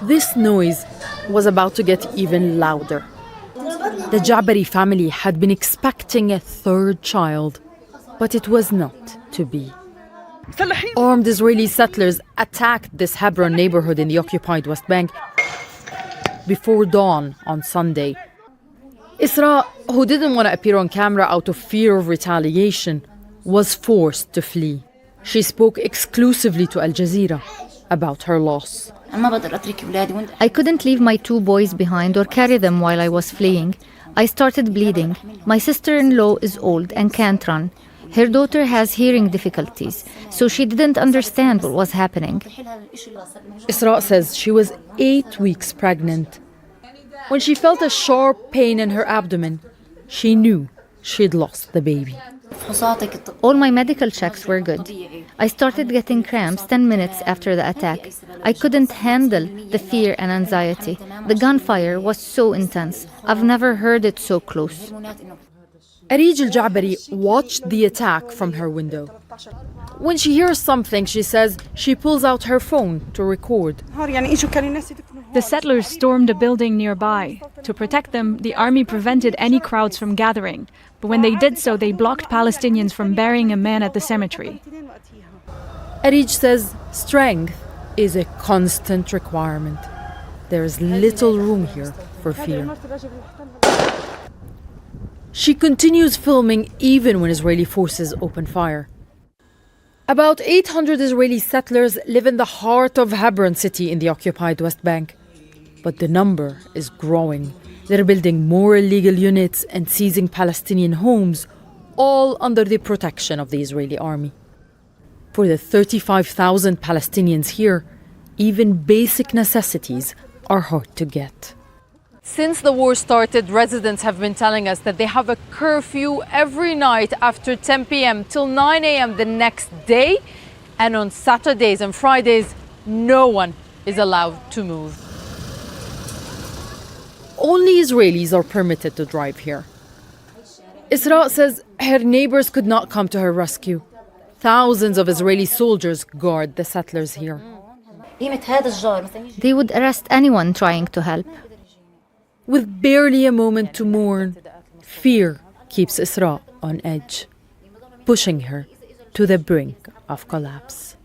This noise was about to get even louder. The Jabari family had been expecting a third child, but it was not to be. Armed Israeli settlers attacked this Hebron neighborhood in the occupied West Bank before dawn on Sunday. Isra, who didn't want to appear on camera out of fear of retaliation, was forced to flee. She spoke exclusively to Al Jazeera about her loss. I couldn't leave my 2 boys behind or carry them while I was fleeing. I started bleeding. My sister-in-law is old and can't run. Her daughter has hearing difficulties, so she didn't understand what was happening. Isra says she was 8 weeks pregnant. When she felt a sharp pain in her abdomen, she knew she'd lost the baby. All my medical checks were good. I started getting cramps 10 minutes after the attack. I couldn't handle the fear and anxiety. The gunfire was so intense. I've never heard it so close. Arij al-Jabari watched the attack from her window. When she hears something, she says she pulls out her phone to record. The settlers stormed a building nearby. To protect them, the army prevented any crowds from gathering. But when they did so, they blocked Palestinians from burying a man at the cemetery. Arij says strength is a constant requirement. There is little room here for fear. She continues filming even when Israeli forces open fire. About 800 Israeli settlers live in the heart of Hebron city in the occupied West Bank. But the number is growing. They're building more illegal units and seizing Palestinian homes, all under the protection of the Israeli army. For the 35,000 Palestinians here, even basic necessities are hard to get. Since the war started, residents have been telling us that they have a curfew every night after 10 p.m. till 9 a.m. the next day. And on Saturdays and Fridays, no one is allowed to move. Only Israelis are permitted to drive here. Isra says her neighbors could not come to her rescue. Thousands of Israeli soldiers guard the settlers here. They would arrest anyone trying to help. With barely a moment to mourn, fear keeps Isra on edge, pushing her to the brink of collapse.